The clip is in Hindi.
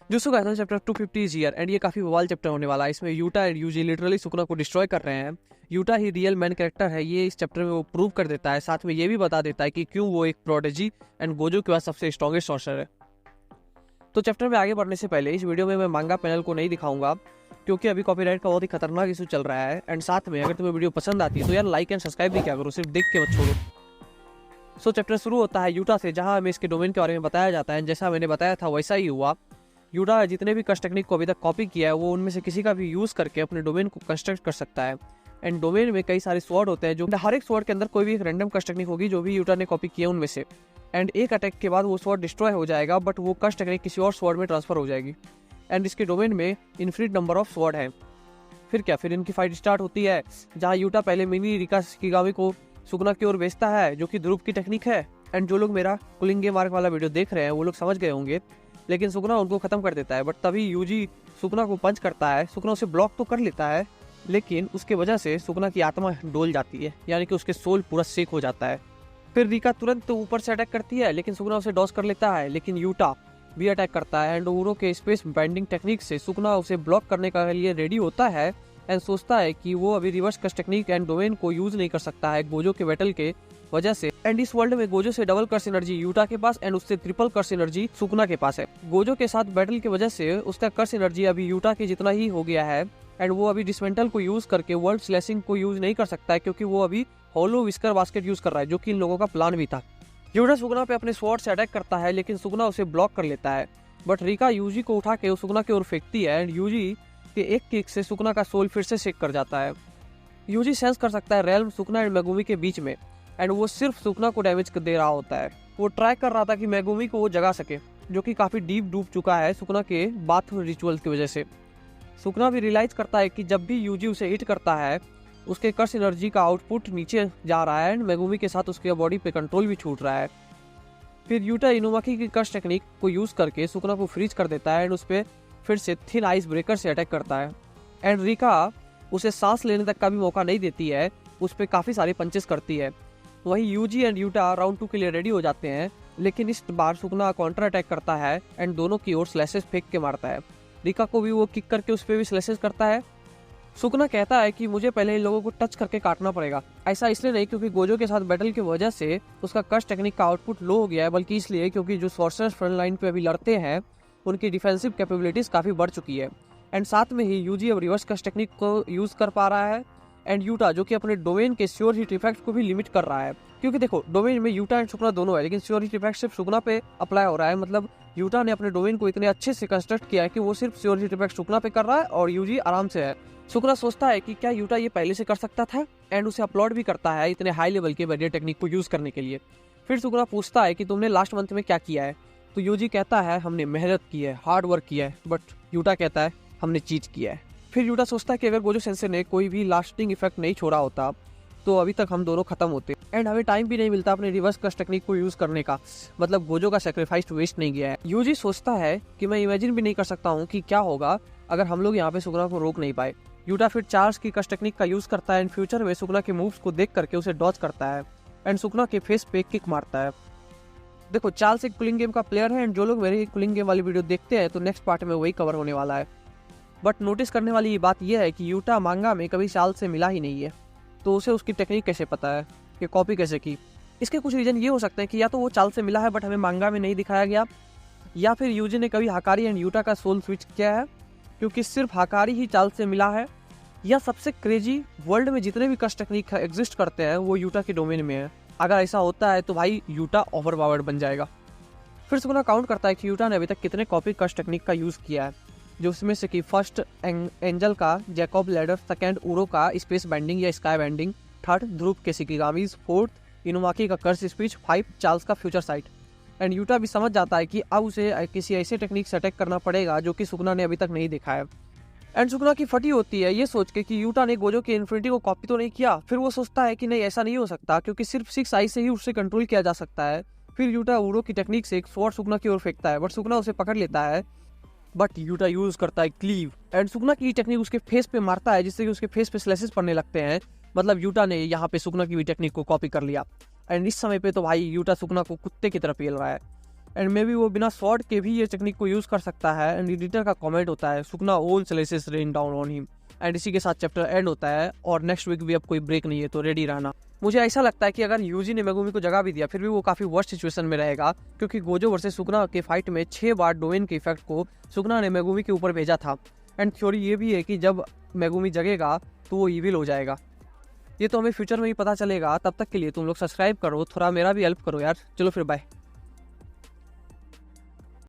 दोस्तों guys chapter 250 is here and ये काफी बवाल चैप्टर होने वाला है। इसमें Yuta and Yuji literally Sukuna को डिस्ट्रॉय कर रहे हैं। यूटा ही रियल मैन कैरेक्टर है, ये इस चैप्टर में वो प्रूव कर देता है। साथ में ये भी बता देता है कि क्यों वो एक प्रोडिजी एंड गोजो के बाद सबसे स्ट्रॉन्गेस्ट सॉर्सर है। तो चैप्टर में आगे बढ़ने से पहले इस वीडियो में मैं मांगा पैनल को नहीं दिखाऊंगा क्योंकि अभी कॉपीराइट का बहुत ही खतरनाक इशू चल रहा है। एंड साथ में अगर तुम्हें वीडियो पसंद आती है तो यार लाइक एंड सब्सक्राइब भी क्या करो, सिर्फ देख के मत छोड़ो। सो चैप्टर शुरू होता है यूटा से, जहां हमें इसके डोमेन के बारे में बताया जाता है। जैसा मैंने बताया था वैसा ही हुआ। यूटा जितने भी कस्ट टेक्निक को अभी तक कॉपी किया है वो उनमें से किसी का भी यूज करके अपने डोमेन को कंस्ट्रक्ट कर सकता है। एंड डोमेन में कई सारे स्वॉर्ड होते हैं, जो हर एक स्वॉर्ड के अंदर कोई भी एक रैंडम कस्ट टेक्निक होगी जो भी यूटा ने कॉपी किया उनमें से। एंड एक अटैक के बाद वो स्वॉर्ड डिस्ट्रॉय हो जाएगा, बट वो कस्ट टेक्निक किसी और स्वॉर्ड में ट्रांसफर हो जाएगी। एंड इसके डोमेन में इन्फिनिट नंबर ऑफ स्वॉर्ड है। फिर इनकी फाइट स्टार्ट होती है, जहाँ यूटा पहले मिनी रिका शिकिगामी को सुकुना की ओर भेजता है, जो कि ध्रुव की टेक्निक है। एंड जो लोग मेरा कुलिंग गेम आर्क वाला वीडियो देख रहे हैं वो लोग समझ गए होंगे, लेकिन सुकुना उनको खत्म कर देता है। बट तभी यूजी सुकुना को पंच करता है। सुकुना उसे ब्लॉक तो कर लेता है, लेकिन उसके वजह से सुकुना की आत्मा डोल जाती है, यानी कि उसके सोल पूरा सेक हो जाता है। फिर रिका तुरंत ऊपर से अटैक करती है, लेकिन सुकुना उसे डॉज कर लेता है। लेकिन यूटा भी अटैक करता है एंड उरो के स्पेस बाइंडिंग टेक्निक से सुकुना उसे ब्लॉक करने के लिए रेडी होता है। एंड सोचता है कि वो अभी रिवर्स कस्ट टेक्निक एंड डोमेन को यूज नहीं कर सकता है गोजो के बैटल के वजह से। एंड इस वर्ल्ड में गोजो से डबल कर्स एनर्जी यूटा के पास एंड उससे ट्रिपल कर्स एनर्जी सुकुना के पास है। गोजो के साथ बैटल की वजह से उसका कर्स एनर्जी अभी यूटा के जितना ही हो गया है। एंड वो अभी डिसमेंटल को यूज करके वर्ल्ड स्लैशिंग को यूज नहीं कर सकता है, क्योंकि वो अभी होलो विस्कर बास्केट यूज कर रहा है, जो कि इन लोगों का प्लान भी था। यूटा सुकुना पे अपने स्वॉर्ड से अटैक करता है, लेकिन सुकुना उसे ब्लॉक कर लेता है। बट रिका यूजी को उठा के सुकुना की ओर फेंकती है एंड यूजी के एक किक से सुकुना का सोल फिर से शेक कर जाता है। यूजी सेंस कर सकता है रेल्म सुकुना एंड मेगुमी के बीच में, एंड वो सिर्फ सुकुना को डैमेज दे रहा होता है। वो ट्राई कर रहा था कि मेगुमी को वो जगा सके, जो कि काफी डीप डूब चुका है सुकुना के बाथ रिचुअल की वजह से। सुकुना भी रियलाइज करता है कि जब भी यूजी उसे हिट करता है उसके कर्स एनर्जी का आउटपुट नीचे जा रहा है एंड मेगुमी के साथ उसके बॉडी पे कंट्रोल भी छूट रहा है। फिर यूटा इनुमाकी की कर्स टेक्निक को यूज करके सुकुना को फ्रीज कर देता है एंड उस पर फिर से थिन आइस ब्रेकर से अटैक करता है। एंड रिका उसे सांस लेने तक का भी मौका नहीं देती है, उस पर काफी सारे पंचेस करती है। वहीं यूजी एंड यूटा राउंड 2 के लिए रेडी हो जाते हैं, लेकिन इस बार सुकुना काउंटर अटैक करता है एंड दोनों की ओर स्लैशेस फेंक के मारता है। रिका को भी वो किक करके उस पर भी स्लैशेस करता है। सुकुना कहता है कि मुझे पहले इन लोगों को टच करके काटना पड़ेगा। ऐसा इसलिए नहीं क्योंकि गोजो के साथ बैटल की वजह से उसका कर्स टेक्निक का आउटपुट लो हो गया है, बल्कि इसलिए क्योंकि जो सॉर्सरर्स फ्रंट लाइन पे अभी लड़ते हैं उनकी डिफेंसिव कैपेबिलिटीज काफी बढ़ चुकी है। एंड साथ में ही यूजी अब रिवर्स कस्ट टेक्निक को यूज कर पा रहा है। एंड यूटा जो कि अपने डोमेन के श्योर हिट इफेक्ट को भी लिमिट कर रहा है, क्योंकि देखो डोमेन में यूटा एंड सुकुना दोनों है, लेकिन श्योर हिट इफेक्ट सिर्फ सुकुना पे अप्लाई हो रहा है। मतलब यूटा ने अपने डोमेन को इतने अच्छे से कंस्ट्रक्ट किया है कि वो सिर्फ श्योर हिट इफेक्ट सुकुना पे कर रहा है और यूजी आराम से है। सुकुना सोचता है कि क्या यूटा ये पहले से कर सकता था, एंड उसे अपलोड भी करता है इतने हाई लेवल के बैरियर टेक्निक को यूज करने के लिए। फिर सुकुना पूछता है कि तुमने लास्ट मंथ में क्या किया है, तो यूजी कहता है हमने मेहनत की है, हार्ड वर्क किया है। बट यूटा कहता है हमने चीट किया है। फिर यूटा सोचता है कि अगर गोजो सेंसे ने कोई भी लास्टिंग इफेक्ट नहीं छोड़ा होता तो अभी तक हम दोनों खत्म होते, एंड हमें टाइम भी नहीं मिलता अपने रिवर्स कस्ट टेक्निक को यूज करने का। मतलब गोजो का सेक्रीफाइस वेस्ट नहीं गया है। यूजी सोचता है कि मैं इमेजिन भी नहीं कर सकता हूँ कि क्या होगा अगर हम लोग यहाँ पे सुकुना को रोक नहीं पाए। यूटा फिर चार्ज की कस्ट टेक्निक का यूज करता है एंड फ्यूचर में सुकुना के मूव्स को देख करके उसे डॉज करता है एंड सुकुना के फेस पे किक मारता है। देखो चार्ल्स एक कुलिंग गेम का प्लेयर है, एंड जो लोग मेरी कुलिंग गेम वाली वीडियो देखते हैं तो नेक्स्ट पार्ट में वही कवर होने वाला है। बट नोटिस करने वाली बात यह है कि यूटा मांगा में कभी चार्ल्स से मिला ही नहीं है, तो उसे उसकी टेक्निक कैसे पता है कि कॉपी कैसे की। इसके कुछ रीजन ये हो सकते हैं कि या तो वो चार्ल्स से मिला है बट हमें मांगा में नहीं दिखाया गया, या फिर यूजी ने कभी हाकारी एंड यूटा का सोल स्विच किया है क्योंकि सिर्फ हाकारी ही चार्ल्स से मिला है, या सबसे क्रेजी वर्ल्ड में जितने भी कस्ट टेक्निक एग्जिस्ट करते हैं वो यूटा के डोमेन में है। अगर ऐसा होता है तो भाई यूटा ओवर पावर्ड बन जाएगा। फिर सुकुना काउंट करता है कि यूटा ने अभी तक कितने कॉपी कस्ट टेक्निक का यूज किया है, जो उसमें से कि फर्स्ट एंजल का जैकॉब लैडर, सेकंड उरो का स्पेस बैंडिंग या स्काई बैंडिंग, थर्ड ध्रुव के शिकिगामीज, फोर्थ इनुमाकी का कर्स स्पीच, 5 चार्ल्स का फ्यूचर साइट। एंड यूटा भी समझ जाता है कि अब उसे किसी ऐसे टेक्निक से अटैक करना पड़ेगा जो कि सुकुना ने अभी तक नहीं देखा है। एंड सुकुना की फटी होती है ये सोच के कि यूटा ने गोजो के इन्फिनिटी को कॉपी तो नहीं किया। फिर वो सोचता है कि नहीं ऐसा नहीं हो सकता, क्योंकि सिर्फ 6 आई से ही उससे कंट्रोल किया जा सकता है। फिर यूटा उरो की टेक्निक से एक स्वॉर्ड सुकुना की ओर फेंकता है, बट सुकुना उसे पकड़ लेता है। बट यूटा यूज करता है क्लीव एंड सुकुना की टेक्निक उसके फेस पे मारता है, जिससे कि उसके फेस पे स्लैशेस पड़ने लगते हैं। मतलब यूटा ने यहाँ पे सुकुना की भी टेक्निक को कॉपी कर लिया। एंड इस समय पे तो भाई यूटा सुकुना को कुत्ते की तरह पेल रहा है। एंड मे बी वो बिना स्वॉर्ड के भी ये टेक्निक को यूज़ कर सकता है। एंड एडिटर का कमेंट होता है सुकना all solaces rain down on him. And इसी के साथ चैप्टर एंड होता है और नेक्स्ट वीक भी अब कोई ब्रेक नहीं है तो रेडी रहना। मुझे ऐसा लगता है कि अगर यूजी ने मेगुमी को जगह भी दिया फिर भी वो काफ़ी वर्स्ट सिचुएशन में रहेगा, क्योंकि गोजो वर्सेस सुकना के फाइट में 6 बार डोवेन के इफेक्ट को सुकना ने मेगुमी के ऊपर भेजा था। एंड थ्योरी ये भी है कि जब मेगुमी जगेगा तो वो ईविल हो जाएगा। ये तो हमें फ्यूचर में ही पता चलेगा। तब तक के लिए तुम लोग सब्सक्राइब करो, थोड़ा मेरा भी हेल्प करो यार। चलो फिर बाय।